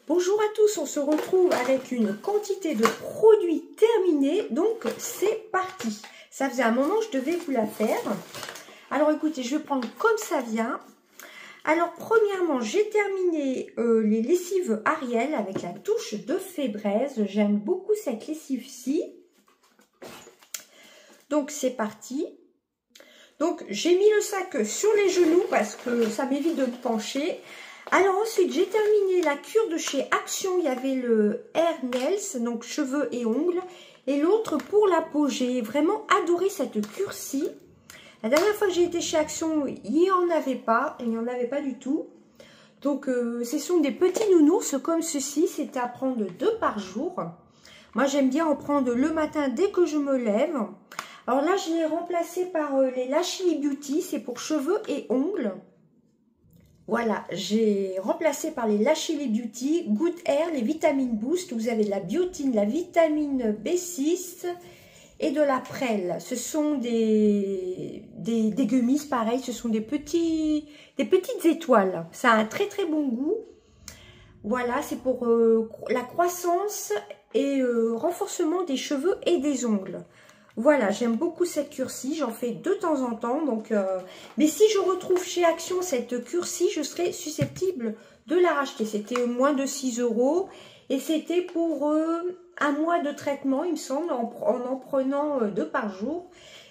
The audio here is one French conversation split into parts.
Bonjour à tous, on se retrouve avec une quantité de produits terminés, donc c'est parti. Ça faisait un moment que je devais vous la faire. Alors écoutez, je vais prendre comme ça vient. Alors premièrement, j'ai terminé les lessives Ariel avec la touche de fée braise. J'aime beaucoup cette lessive-ci. Donc c'est parti. Donc j'ai mis le sac sur les genoux parce que ça m'évite de me pencher. Alors ensuite, j'ai terminé la cure de chez Action. Il y avait le Hair Nails, donc cheveux et ongles. Et l'autre pour la peau. J'ai vraiment adoré cette cure-ci. La dernière fois que j'ai été chez Action, il n'y en avait pas. Il n'y en avait pas du tout. Donc, ce sont des petits nounours comme ceci. C'est à prendre 2 par jour. Moi, j'aime bien en prendre le matin dès que je me lève. Alors là, je l'ai remplacé par les Lashly Beauty. C'est pour cheveux et ongles. Voilà, j'ai remplacé par les Lashly Beauty, Good Hair, les vitamines Boost. Vous avez de la biotine, la vitamine B6 et de la prêle. Ce sont des gummies, pareil, ce sont des petites étoiles. Ça a un très très bon goût. Voilà, c'est pour la croissance et renforcement des cheveux et des ongles. Voilà, j'aime beaucoup cette cure-ci, j'en fais de temps en temps. Donc, mais si je retrouve chez Action cette cure-ci, je serais susceptible de la racheter. C'était moins de 6 € et c'était pour un mois de traitement, il me semble, en prenant 2 par jour.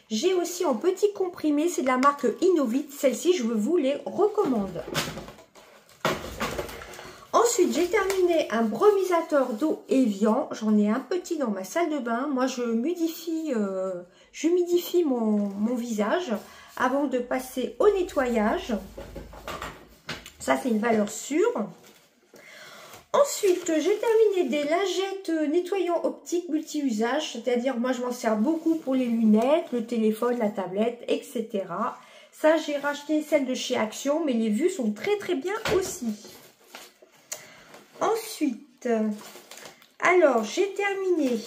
J'ai aussi en petit comprimé, c'est de la marque Innovit. Celle-ci, je vous les recommande. Ensuite, j'ai terminé un brumisateur d'eau Evian. J'en ai un petit dans ma salle de bain. Moi, je humidifie mon visage avant de passer au nettoyage. Ça, c'est une valeur sûre. Ensuite, j'ai terminé des lingettes nettoyants optiques multi-usage. C'est-à-dire, moi, je m'en sers beaucoup pour les lunettes, le téléphone, la tablette, etc. Ça, j'ai racheté celle de chez Action, mais les vues sont très, très bien aussi. Ensuite, alors j'ai terminé,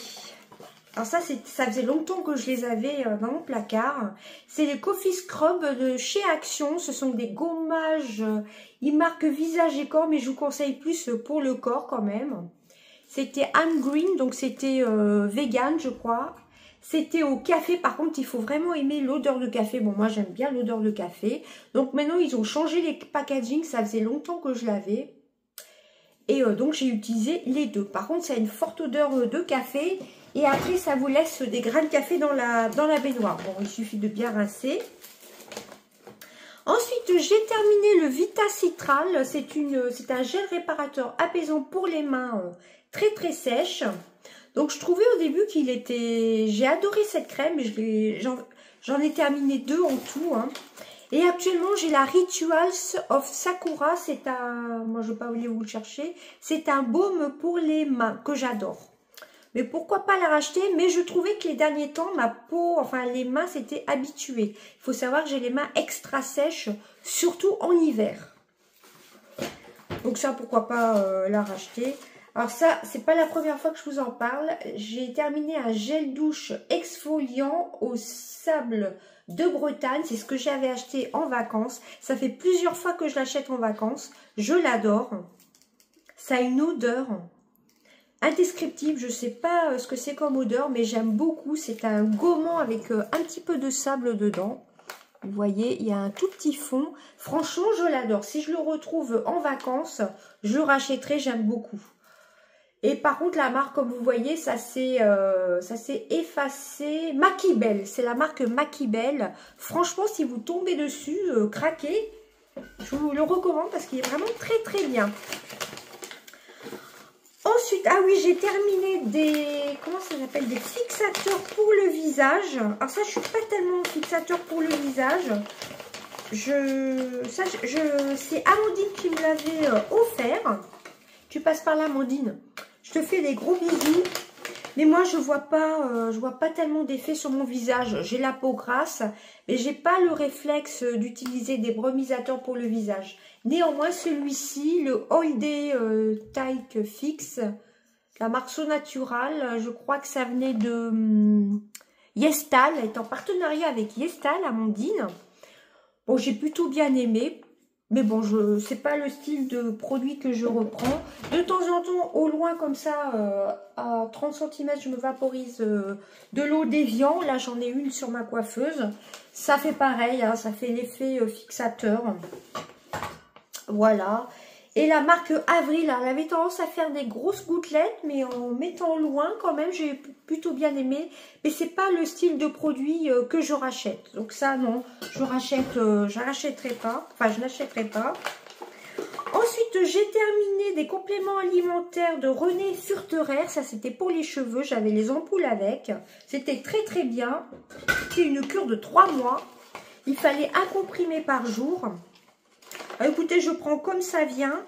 alors ça faisait longtemps que je les avais dans mon placard, c'est les Coffee Scrub de chez Action. Ce sont des gommages, ils marquent visage et corps, mais je vous conseille plus pour le corps quand même. C'était Anne Green, donc c'était vegan je crois. C'était au café, par contre il faut vraiment aimer l'odeur de café. Bon, moi j'aime bien l'odeur de café. Donc maintenant ils ont changé les packaging, ça faisait longtemps que je l'avais. Et donc, j'ai utilisé les deux. Par contre, ça a une forte odeur de café. Et après, ça vous laisse des grains de café dans la baignoire. Bon, il suffit de bien rincer. Ensuite, j'ai terminé le Vita Citral. C'est un gel réparateur apaisant pour les mains très, très sèches. Donc, je trouvais au début qu'il était... J'ai adoré cette crème. J'en ai terminé 2 en tout, hein. Et actuellement, j'ai la Rituals of Sakura. C'est un... Moi, je ne vais pas vous le chercher. C'est un baume pour les mains que j'adore. Mais pourquoi pas la racheter? Mais je trouvais que les derniers temps, ma peau, enfin les mains, s'étaient habituées. Il faut savoir que j'ai les mains extra sèches, surtout en hiver. Donc ça, pourquoi pas la racheter? Alors ça, c'est pas la première fois que je vous en parle. J'ai terminé un gel douche exfoliant au sable de Bretagne. C'est ce que j'avais acheté en vacances. Ça fait plusieurs fois que je l'achète en vacances. Je l'adore. Ça a une odeur indescriptible. Je sais pas ce que c'est comme odeur, mais j'aime beaucoup. C'est un gommant avec un petit peu de sable dedans. Vous voyez, il y a un tout petit fond. Franchement, je l'adore. Si je le retrouve en vacances, je rachèterai. J'aime beaucoup. Et par contre, la marque, comme vous voyez, ça s'est effacé. Makibel, c'est la marque Makibel. Franchement, si vous tombez dessus, craquez. Je vous le recommande parce qu'il est vraiment très très bien. Ensuite, ah oui, j'ai terminé comment ça s'appelle, des fixateurs pour le visage. Alors ça, je suis pas tellement fixateur pour le visage. C'est Amandine qui me l'avait offert. Tu passes par là, Amandine. Je te fais des gros bisous. Mais moi, je vois pas tellement d'effet sur mon visage. J'ai la peau grasse, mais j'ai pas le réflexe d'utiliser des brumisateurs pour le visage. Néanmoins, celui-ci, le All Day Tyke Fix, la marque So Natural, je crois que ça venait de Yestal. Elle est en partenariat avec Yestal, Amandine. Bon, j'ai plutôt bien aimé. Mais bon, c'est pas le style de produit que je reprends. De temps en temps, au loin comme ça, à 30 cm, je me vaporise de l'eau d'évian. Là, j'en ai une sur ma coiffeuse. Ça fait pareil, hein, ça fait l'effet fixateur. Voilà. Et la marque Avril, elle avait tendance à faire des grosses gouttelettes, mais en mettant loin quand même, j'ai plutôt bien aimé. Mais c'est pas le style de produit que je rachète. Donc ça, non, je rachèterai pas. Enfin, je n'achèterai pas. Ensuite, j'ai terminé des compléments alimentaires de René Furterer. Ça, c'était pour les cheveux. J'avais les ampoules avec. C'était très, très bien. C'était une cure de 3 mois. Il fallait un comprimé par jour. Écoutez, je prends comme ça vient.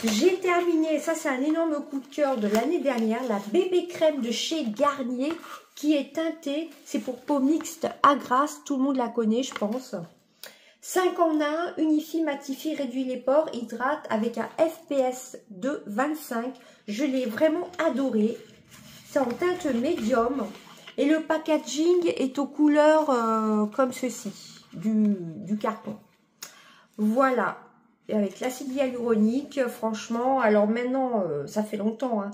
J'ai terminé, ça c'est un énorme coup de cœur de l'année dernière, la bébé crème de chez Garnier qui est teintée. C'est pour peau mixte à grasse, tout le monde la connaît je pense. 5 en 1, unifie, matifie, réduit les pores, hydrate avec un FPS de 25. Je l'ai vraiment adoré. C'est en teinte médium et le packaging est aux couleurs comme ceci, du carton. Voilà, et avec l'acide hyaluronique, franchement, alors maintenant, ça fait longtemps, hein.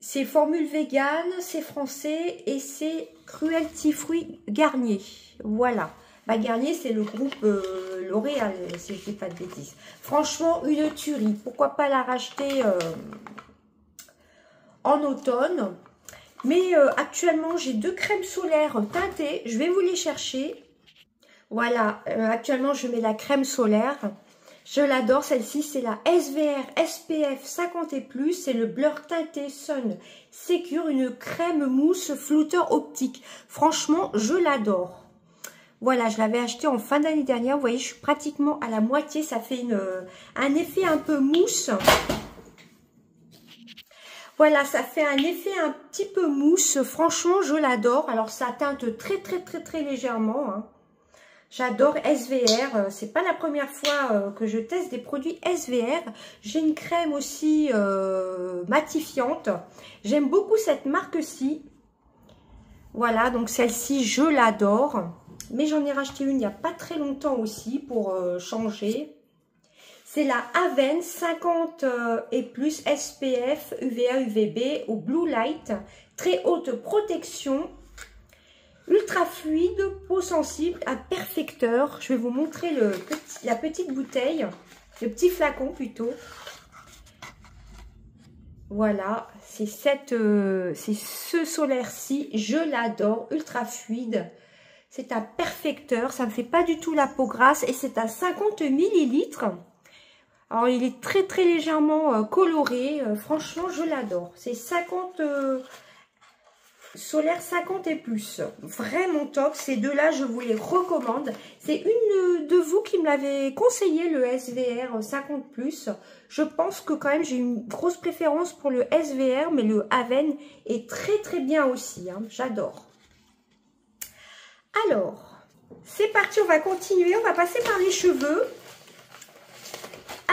C'est formule vegan, c'est français et c'est Cruelty Fruit Garnier. Voilà, bah, Garnier, c'est le groupe L'Oréal, si je ne dis pas de bêtises. Franchement, une tuerie. Pourquoi pas la racheter en automne. Mais actuellement, j'ai 2 crèmes solaires teintées. Je vais vous les chercher. Voilà, actuellement je mets la crème solaire. Je l'adore, celle-ci, c'est la SVR SPF 50 et plus. C'est le Blur Teinté Sun Secure, une crème mousse flouteur optique. Franchement, je l'adore. Voilà, je l'avais acheté en fin d'année dernière. Vous voyez, je suis pratiquement à la moitié. Ça fait un effet un peu mousse. Voilà, ça fait un effet un petit peu mousse. Franchement, je l'adore. Alors, ça teinte très, très, très, très légèrement, hein. J'adore SVR, c'est pas la première fois que je teste des produits SVR. J'ai une crème aussi matifiante. J'aime beaucoup cette marque-ci. Voilà, donc celle-ci, je l'adore. Mais j'en ai racheté une il n'y a pas très longtemps aussi pour changer. C'est la Aven 50 et plus SPF UVA UVB au Blue Light. Très haute protection. Ultra fluide, peau sensible, un perfecteur. Je vais vous montrer la petite bouteille, le petit flacon plutôt. Voilà, c'est ce solaire-ci, je l'adore, ultra fluide. C'est un perfecteur, ça ne fait pas du tout la peau grasse et c'est à 50 ml. Alors, il est très très légèrement coloré. Franchement, je l'adore. C'est 50... Solaire 50 et plus, vraiment top. Ces deux-là, je vous les recommande. C'est une de vous qui me l'avait conseillé, le SVR 50 plus. Je pense que quand même, j'ai une grosse préférence pour le SVR, mais le Aven est très très bien aussi, hein. J'adore. Alors, c'est parti, on va continuer. On va passer par les cheveux.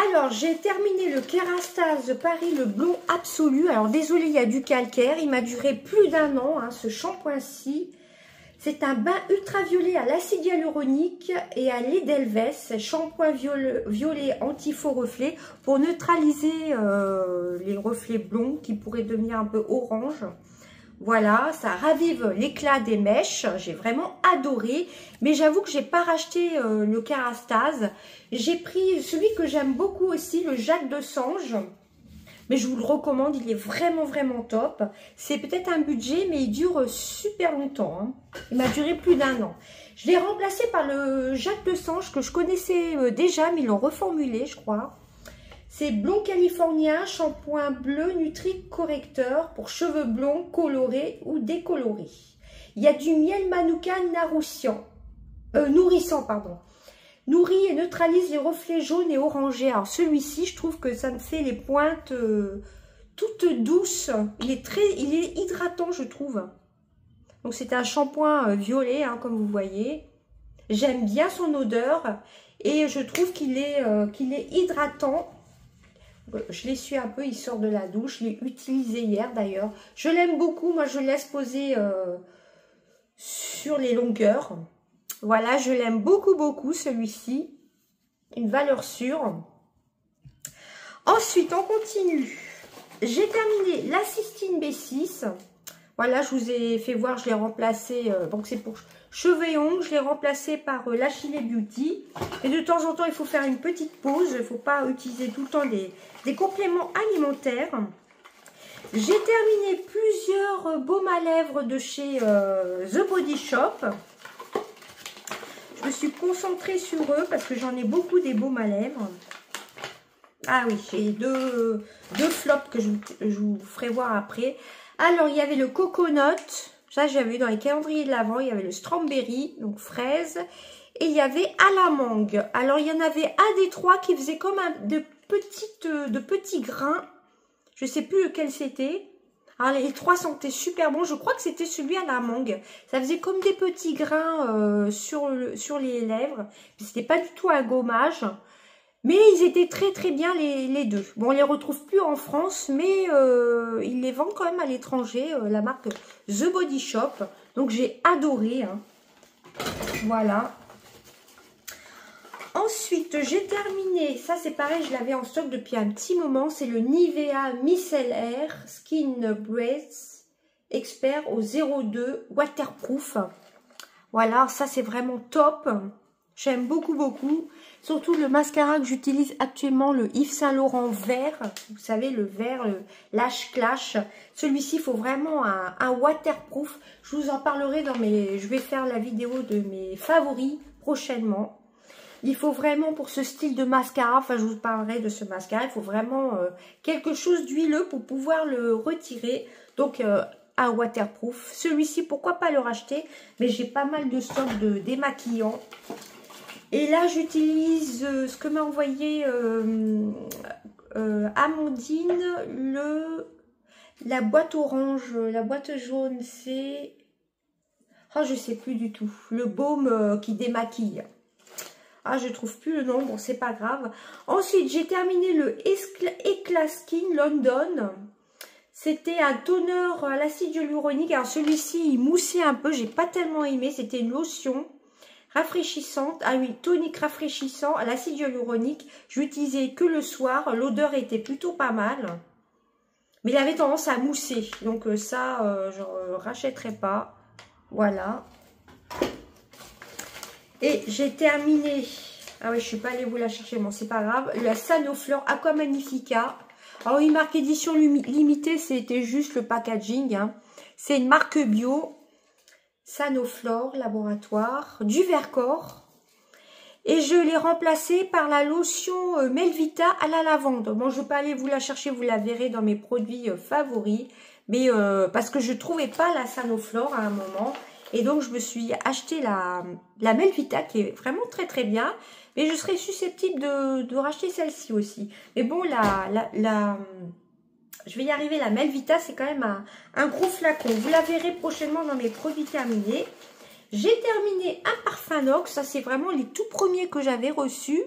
Alors, j'ai terminé le Kérastase Paris, le blond absolu. Alors, désolé, il y a du calcaire. Il m'a duré plus d'1 an, hein, ce shampoing-ci. C'est un bain ultraviolet à l'acide hyaluronique et à l'Edelweiss. Shampoing violet anti-faux reflet pour neutraliser les reflets blonds qui pourraient devenir un peu orange. Voilà, ça ravive l'éclat des mèches. J'ai vraiment adoré. Mais j'avoue que j'ai pas racheté le Kérastase. J'ai pris celui que j'aime beaucoup aussi, le Jacques de Sange. Mais je vous le recommande, il est vraiment, vraiment top. C'est peut-être un budget, mais il dure super longtemps, hein. Il m'a duré plus d'1 an. Je l'ai remplacé par le Jacques de Sange que je connaissais déjà, mais ils l'ont reformulé, je crois. C'est blond californien, shampoing bleu Nutri correcteur pour cheveux blonds colorés ou décolorés. Il y a du miel manuka nourrissant, pardon. Nourrit et neutralise les reflets jaunes et orangés. Alors celui-ci, je trouve que ça me fait les pointes toutes douces. Il est hydratant, je trouve. Donc c'est un shampoing violet, hein, comme vous voyez. J'aime bien son odeur et je trouve qu'il est hydratant. Je l'essuie un peu, il sort de la douche. Je l'ai utilisé hier d'ailleurs. Je l'aime beaucoup. Moi, je le laisse poser sur les longueurs. Voilà, je l'aime beaucoup, beaucoup celui-ci. une valeur sûre. Ensuite, on continue. J'ai terminé la cystine B6. Voilà, je vous ai fait voir, je l'ai remplacé, donc c'est pour cheveux et ongles, je l'ai remplacé par l'Achille Beauty. Et de temps en temps, il faut faire une petite pause, il ne faut pas utiliser tout le temps des compléments alimentaires. J'ai terminé plusieurs baumes à lèvres de chez The Body Shop. Je me suis concentrée sur eux parce que j'en ai beaucoup des baumes à lèvres. Ah oui, j'ai deux flops que je vous ferai voir après. Alors, il y avait le coconut. Ça, j'avais vu dans les calendriers de l'Avent. Il y avait le strawberry, donc fraise. Et il y avait à la mangue. Alors, il y en avait un des trois qui faisait comme de petits grains. Je ne sais plus lequel c'était. Alors, les trois sentaient super bon. Je crois que c'était celui à la mangue. Ça faisait comme des petits grains sur les lèvres. C'était pas du tout un gommage. Mais ils étaient très très bien les deux. Bon, on les retrouve plus en France, mais ils les vendent quand même à l'étranger, la marque The Body Shop. Donc j'ai adoré. Hein. Voilà. Ensuite, j'ai terminé. Ça, c'est pareil, je l'avais en stock depuis un petit moment. C'est le Nivea Micellar Skin Breath Expert au 02 Waterproof. Voilà, ça c'est vraiment top. J'aime beaucoup, beaucoup. Surtout le mascara que j'utilise actuellement, le Yves Saint Laurent vert. Vous savez, le vert, le Lash Clash. Celui-ci, il faut vraiment un waterproof. Je vous en parlerai dans mes... Je vais faire la vidéo de mes favoris prochainement. Il faut vraiment pour ce style de mascara, enfin je vous parlerai de ce mascara, il faut vraiment quelque chose d'huileux pour pouvoir le retirer. Donc un waterproof. Celui-ci, pourquoi pas le racheter? Mais j'ai pas mal de stock de démaquillants. Et là, j'utilise ce que m'a envoyé Amandine, la boîte orange, la boîte jaune, c'est... Oh, je sais plus du tout. Le baume qui démaquille. Ah, je trouve plus le nom, bon, c'est pas grave. Ensuite, j'ai terminé le Eclat Skin London. C'était un toner à l'acide hyaluronique. Alors, celui-ci, il moussait un peu, j'ai pas tellement aimé. C'était une lotion rafraîchissante, ah oui, tonique rafraîchissant à l'acide hyaluronique. Je l'utilisais que le soir, l'odeur était plutôt pas mal, mais il avait tendance à mousser, donc ça, je ne rachèterai pas. Voilà. Et j'ai terminé, ah oui, je suis pas allée vous la chercher, bon, c'est pas grave, la Sanoflore Aqua Magnifica. Alors, il marque édition limitée, c'était juste le packaging, hein. C'est une marque bio. Sanoflore Laboratoire, du Vercors. Et je l'ai remplacé par la lotion Melvita à la lavande. Bon, je ne vais pas aller vous la chercher, vous la verrez dans mes produits favoris. Mais parce que je ne trouvais pas la Sanoflore à un moment. Et donc, je me suis acheté la Melvita qui est vraiment très très bien. Mais je serais susceptible de racheter celle-ci aussi. Mais bon, je vais y arriver, la Melvita, c'est quand même un gros flacon. Vous la verrez prochainement dans mes produits terminés. J'ai terminé un parfum Nox. Ça, c'est vraiment les tout premiers que j'avais reçus.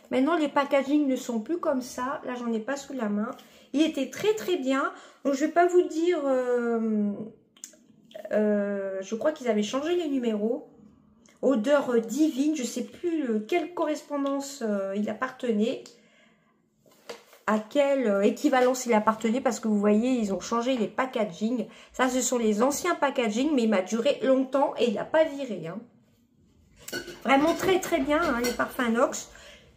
Maintenant, les packagings ne sont plus comme ça. Là, j'en ai pas sous la main. Il était très, très bien. Donc, je ne vais pas vous dire... je crois qu'ils avaient changé les numéros. Odeur divine. Je ne sais plus quelle correspondance il appartenait. À quelle équivalence il appartenait, parce que vous voyez, ils ont changé les packaging. Ça, ce sont les anciens packaging, mais il m'a duré longtemps et il n'a pas viré. Hein. Vraiment très très bien, hein, les parfums Nox.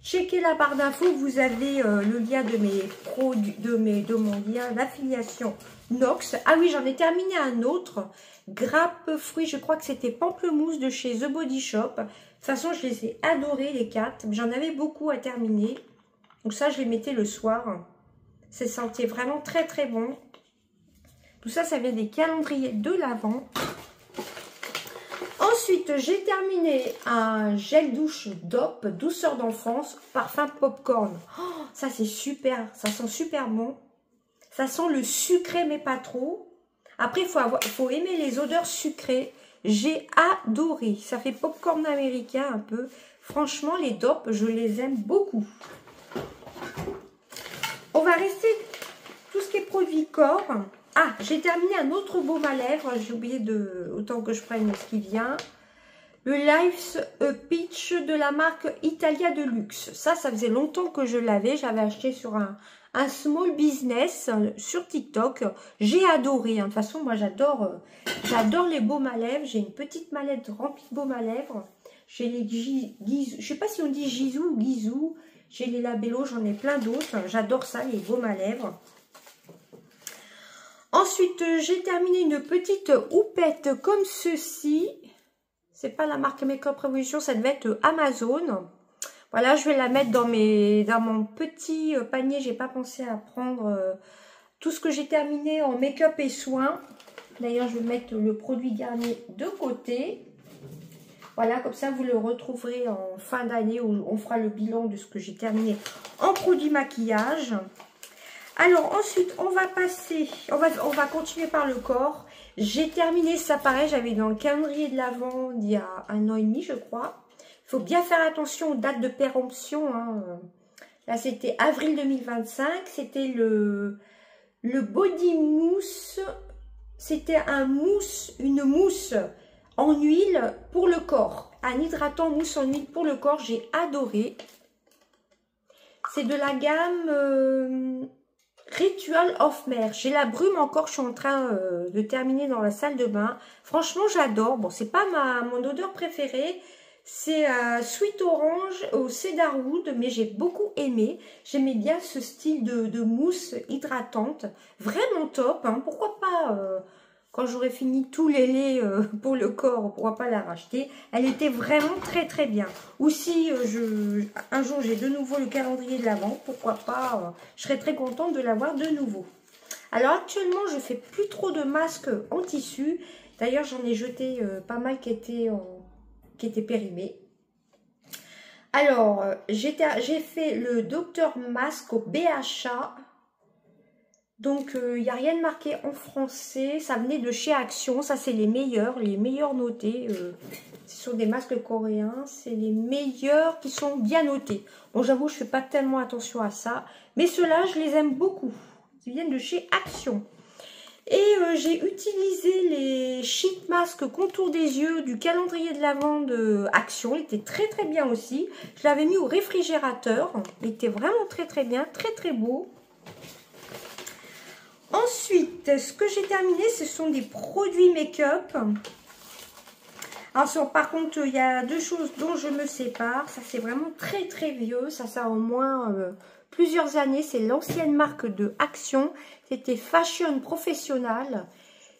Checkez la barre d'infos, vous avez le lien de mes produits, de mon lien d'affiliation Nox. Ah oui, j'en ai terminé un autre. Grappe fruits, je crois que c'était pamplemousse de chez The Body Shop. De toute façon, je les ai adorés les 4. J'en avais beaucoup à terminer. Donc ça, je les mettais le soir. Ça sentait vraiment très très bon. Tout ça, ça vient des calendriers de l'Avent. Ensuite, j'ai terminé un gel douche DOP, douceur d'enfance, parfum popcorn. Oh, ça, c'est super. Ça sent super bon. Ça sent le sucré, mais pas trop. Après, il faut aimer les odeurs sucrées. J'ai adoré. Ça fait popcorn américain un peu. Franchement, les DOP, je les aime beaucoup. On va rester tout ce qui est produit corps. Ah, j'ai terminé un autre baume à lèvres. J'ai oublié autant que je prenne ce qui vient. Le Life's Peach de la marque Italia de Luxe. Ça faisait longtemps que je l'avais. J'avais acheté sur un small business sur TikTok. J'ai adoré. Hein. De toute façon, moi, j'adore les baumes à lèvres. J'ai une petite mallette remplie de baumes à lèvres. J'ai les Guizou. Je sais pas si on dit Gizou ou Guizou. J'ai les Labello. J'en ai plein d'autres. J'adore ça, les baumes à lèvres. Ensuite, j'ai terminé une petite houppette comme ceci. C'est pas la marque Make-up Revolution, ça devait être Amazon. Voilà, je vais la mettre dans mon petit panier. J'ai pas pensé à prendre tout ce que j'ai terminé en make-up et soins. D'ailleurs, je vais mettre le produit garni de côté. Voilà, comme ça, vous le retrouverez en fin d'année où on fera le bilan de ce que j'ai terminé en produit maquillage. Alors, ensuite, on va passer, on va continuer par le corps. J'ai terminé ça pareil, j'avais dans le calendrier de l'Avent il y a 1 an et demi, je crois. Il faut bien faire attention aux dates de péremption. Hein. Là, c'était avril 2025. C'était le Body Mousse. C'était une mousse en huile pour le corps. Un hydratant mousse en huile pour le corps. J'ai adoré. C'est de la gamme Ritual of Mer. J'ai la brume encore, je suis en train de terminer dans la salle de bain. Franchement, j'adore. Bon, c'est pas mon odeur préférée. C'est Sweet Orange au Cedarwood, mais j'ai beaucoup aimé. J'aimais bien ce style de mousse hydratante. Vraiment top. Hein. Pourquoi pas, quand j'aurai fini tous les laits pour le corps, pourquoi pas la racheter. Elle était vraiment très très bien. Ou si un jour j'ai de nouveau le calendrier de l'Avent, pourquoi pas, je serais très contente de l'avoir de nouveau. Alors actuellement, je fais plus trop de masques en tissu. D'ailleurs, j'en ai jeté pas mal qui étaient périmés. Alors, j'ai fait le Dr Mask au BHA. Donc, il n'y a rien de marqué en français. Ça venait de chez Action. Ça, c'est les meilleurs notés. Ce sont des masques coréens. C'est les meilleurs qui sont bien notés. Bon, j'avoue, je ne fais pas tellement attention à ça. Mais ceux-là, je les aime beaucoup. Ils viennent de chez Action. Et j'ai utilisé les sheet masques contour des yeux du calendrier de l'Avent de Action. Il était très très bien aussi. Je l'avais mis au réfrigérateur. Il était vraiment très très bien, très très beau. Ensuite, ce que j'ai terminé, ce sont des produits make-up. Alors, par contre, il y a deux choses dont je me sépare. Ça, c'est vraiment très très vieux. Ça a au moins plusieurs années. C'est l'ancienne marque de Action. C'était Fashion Professional.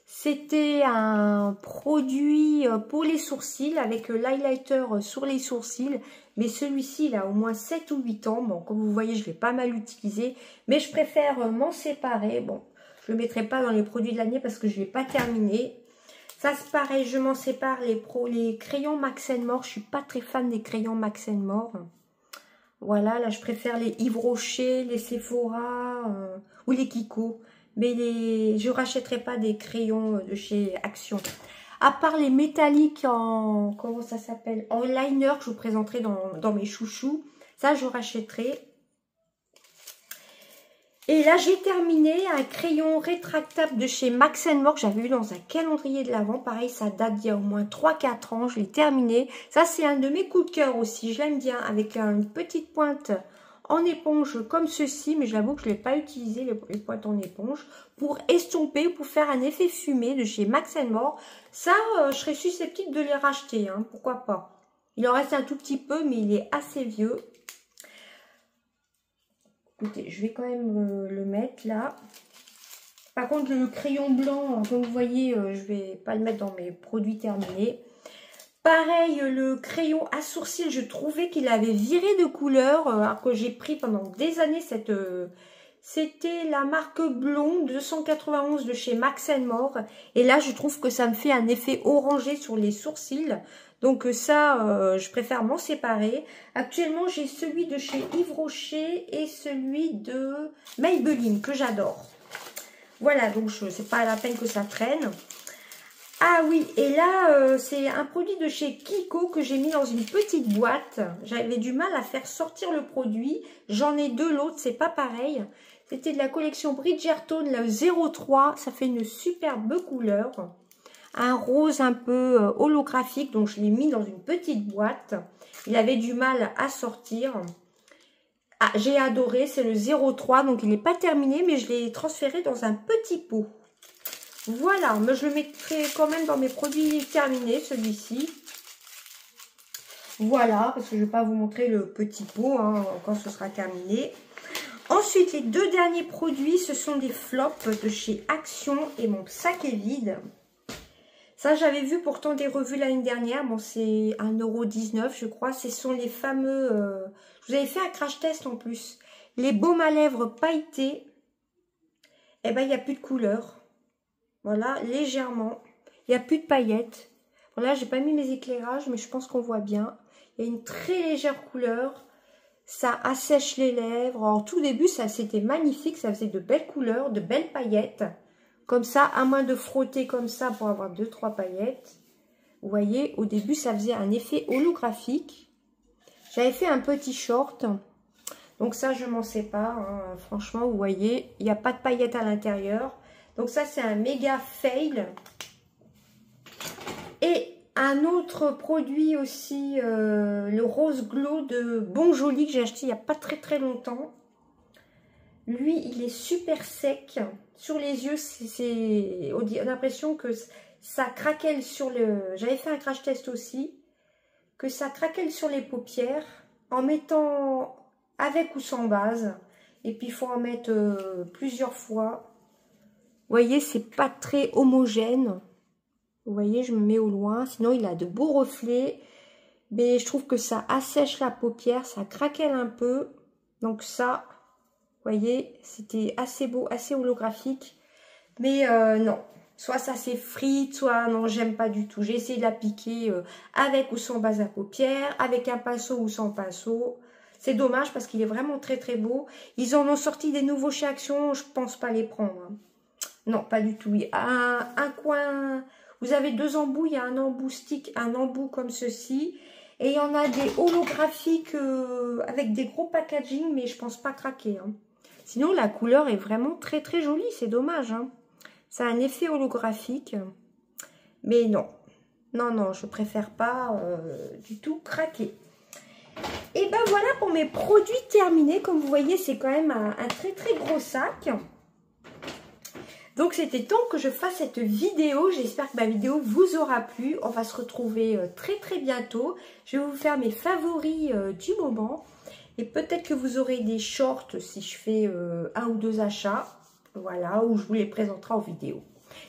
C'était un produit pour les sourcils avec l'highlighter sur les sourcils. Mais celui-ci, il a au moins 7 ou 8 ans. Bon, comme vous voyez, je l'ai pas mal utilisé. Mais je préfère m'en séparer. Bon, je ne le mettrai pas dans les produits de l'année parce que je ne l'ai pas terminé. Ça, c'est pareil, je m'en sépare. Les crayons Max More, je ne suis pas très fan des crayons Max More. Voilà, là, je préfère les Yves Rocher, les Sephora ou les Kiko. Mais je ne rachèterai pas des crayons de chez Action. À part les métalliques en... Comment ça s'appelle? En liner que je vous présenterai dans mes chouchous. Ça, je rachèterai. Et là, j'ai terminé un crayon rétractable de chez Max More que j'avais eu dans un calendrier de l'Avent. Pareil, ça date d'il y a au moins 3-4 ans. Je l'ai terminé. Ça, c'est un de mes coups de cœur aussi. Je l'aime bien avec une petite pointe en éponge comme ceci. Mais j'avoue que je ne l'ai pas utilisé, les pointes en éponge, pour estomper, pour faire un effet fumé de chez Max More. Ça, je serais susceptible de les racheter. Hein, pourquoi pas. Il en reste un tout petit peu, mais il est assez vieux. Écoutez, je vais quand même le mettre là. Par contre, le crayon blanc, comme vous voyez, je vais pas le mettre dans mes produits terminés. Pareil, le crayon à sourcils, je trouvais qu'il avait viré de couleur, alors que j'ai pris pendant des années cette... C'était la marque Blonde 291 de chez Max More. Et là, je trouve que ça me fait un effet orangé sur les sourcils. Donc ça, je préfère m'en séparer. Actuellement, j'ai celui de chez Yves Rocher et celui de Maybelline que j'adore. Voilà, donc c'est pas la peine que ça traîne. Ah oui, et là, c'est un produit de chez Kiko que j'ai mis dans une petite boîte. J'avais du mal à faire sortir le produit. J'en ai deux, l'autre, c'est pas pareil. C'était de la collection Bridgerton, la 03. Ça fait une superbe couleur. un rose un peu holographique. Donc, je l'ai mis dans une petite boîte. Il avait du mal à sortir. Ah, j'ai adoré, c'est le 03, donc il n'est pas terminé, mais je l'ai transféré dans un petit pot. Voilà, mais je le mettrai quand même dans mes produits terminés, celui-ci. Voilà, parce que je ne vais pas vous montrer le petit pot hein, quand ce sera terminé. Ensuite, les deux derniers produits, ce sont des flops de chez Action et mon sac est vide. Ça, j'avais vu pourtant des revues l'année dernière. Bon, c'est 1,19 € je crois. Ce sont les fameux... je vous avais fait un crash test en plus. Les baumes à lèvres pailletés. Eh ben, il n'y a plus de couleur. Voilà, légèrement. Il n'y a plus de paillettes. Voilà, j'ai pas mis mes éclairages, mais je pense qu'on voit bien. Il y a une très légère couleur. Ça assèche les lèvres. En tout début, ça c'était magnifique. Ça faisait de belles couleurs, de belles paillettes. Comme ça, à moins de frotter comme ça pour avoir 2-3 paillettes. Vous voyez, au début, ça faisait un effet holographique. J'avais fait un petit short. Donc ça, je m'en sépare. Hein. Franchement, vous voyez, il n'y a pas de paillettes à l'intérieur. Donc ça, c'est un méga fail. Et un autre produit aussi, le Rose Glow de Bon Joli que j'ai acheté il n'y a pas très longtemps. Lui, il est super sec. Sur les yeux, on a l'impression que ça craquelle sur le... J'avais fait un crash test aussi. Que ça craquelle sur les paupières en mettant avec ou sans base. Et puis, il faut en mettre plusieurs fois. Vous voyez, c'est pas très homogène. Vous voyez, je me mets au loin. Sinon, il a de beaux reflets. Mais je trouve que ça assèche la paupière. Ça craquelle un peu. Donc ça... Vous voyez, c'était assez beau, assez holographique. Mais non, soit ça s'effrite, soit non, j'aime pas du tout. J'ai essayé de l'appliquer avec ou sans base à paupières, avec un pinceau ou sans pinceau. C'est dommage parce qu'il est vraiment très beau. Ils en ont sorti des nouveaux chez Action, je pense pas les prendre. Hein. Non, pas du tout. Un coin, vous avez deux embouts, il y a un embout stick, un embout comme ceci. Et il y en a des holographiques avec des gros packaging, mais je pense pas craquer. Hein. Sinon, la couleur est vraiment très jolie. C'est dommage. Hein. Ça a un effet holographique. Mais non. Non, je préfère pas du tout craquer. Et ben voilà pour mes produits terminés. Comme vous voyez, c'est quand même un très gros sac. Donc, c'était temps que je fasse cette vidéo. J'espère que ma vidéo vous aura plu. On va se retrouver très bientôt. Je vais vous faire mes favoris du moment. Et peut-être que vous aurez des shorts si je fais un ou deux achats. Voilà, où je vous les présenterai en vidéo.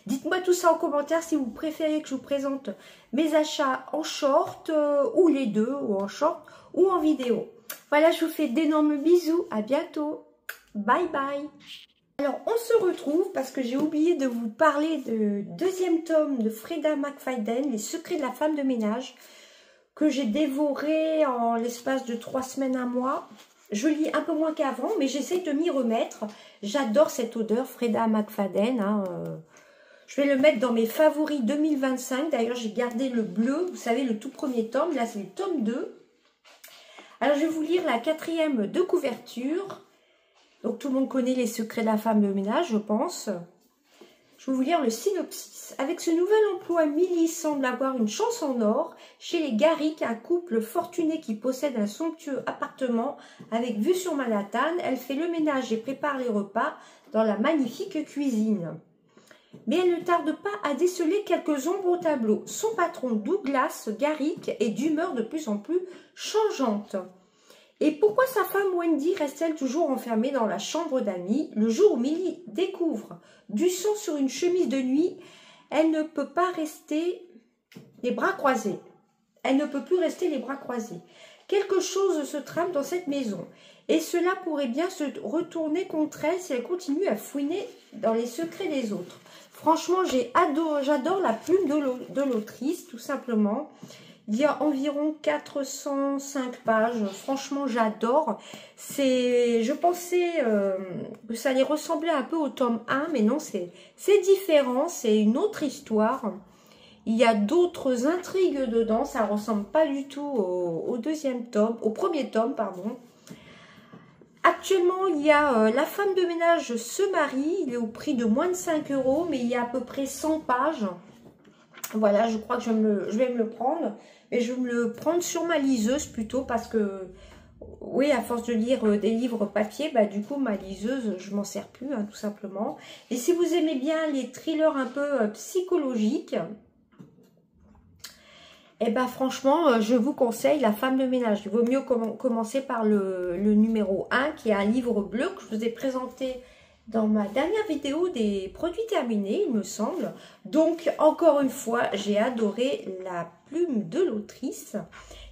Dites-moi tout ça en commentaire si vous préférez que je vous présente mes achats en short ou les deux, ou en short ou en vidéo. Voilà, je vous fais d'énormes bisous. À bientôt. Bye bye. Alors, on se retrouve parce que j'ai oublié de vous parler du deuxième tome de Freda McFadden, Les secrets de la femme de ménage, que j'ai dévoré en l'espace de 3 semaines, un mois. Je lis un peu moins qu'avant, mais j'essaie de m'y remettre. J'adore cette odeur, Freda McFadden. Hein, je vais le mettre dans mes favoris 2025. D'ailleurs, j'ai gardé le bleu, vous savez, le tout premier tome. Là, c'est le tome 2. Alors, je vais vous lire la 4e de couverture. Donc, tout le monde connaît Les secrets de la femme de ménage, je pense. Je vais vous lire le synopsis. Avec ce nouvel emploi, Millie semble avoir une chance en or. Chez les Garrick, un couple fortuné qui possède un somptueux appartement avec vue sur Manhattan. Elle fait le ménage et prépare les repas dans la magnifique cuisine. Mais elle ne tarde pas à déceler quelques ombres au tableau. Son patron Douglas Garrick est d'humeur de plus en plus changeante. Et pourquoi sa femme Wendy reste-t-elle toujours enfermée dans la chambre d'amis? Le jour où Millie découvre du sang sur une chemise de nuit, elle ne peut pas rester les bras croisés. Elle ne peut plus rester les bras croisés. Quelque chose se trame dans cette maison. Et cela pourrait bien se retourner contre elle si elle continue à fouiner dans les secrets des autres. Franchement, j'adore la plume de l'autrice, tout simplement. Il y a environ 405 pages. Franchement, j'adore. Je pensais que ça allait ressembler un peu au tome 1, mais non, c'est différent. C'est une autre histoire. Il y a d'autres intrigues dedans. Ça ne ressemble pas du tout au premier tome, pardon. Actuellement, il y a La femme de ménage se marie. Il est au prix de moins de 5 €, mais il y a à peu près 100 pages. Voilà, je crois que je vais me le prendre. Mais je vais me le prendre sur ma liseuse plutôt parce que, oui, à force de lire des livres papier, bah, du coup, ma liseuse, je m'en sers plus, hein, tout simplement. Et si vous aimez bien les thrillers un peu psychologiques, eh ben franchement, je vous conseille La femme de ménage. Il vaut mieux commencer par le numéro 1, qui est un livre bleu que je vous ai présenté dans ma dernière vidéo des produits terminés, il me semble. Donc, encore une fois, j'ai adoré la plume de l'autrice.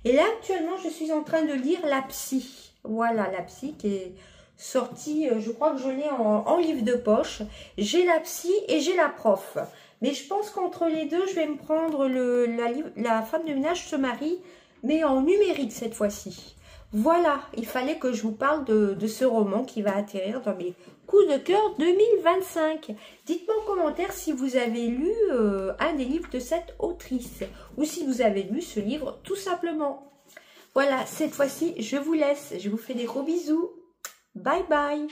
Et là, actuellement, je suis en train de lire La Psy. Voilà, La Psy qui est sortie, je crois que je l'ai en livre de poche. J'ai La Psy et j'ai La Prof. Mais je pense qu'entre les deux, je vais me prendre la femme de ménage se marie, mais en numérique cette fois-ci. Voilà, il fallait que je vous parle de ce roman qui va atterrir dans mes coups de cœur 2025. Dites-moi en commentaire si vous avez lu un des livres de cette autrice ou si vous avez lu ce livre tout simplement. Voilà, cette fois-ci, je vous laisse. Je vous fais des gros bisous. Bye bye.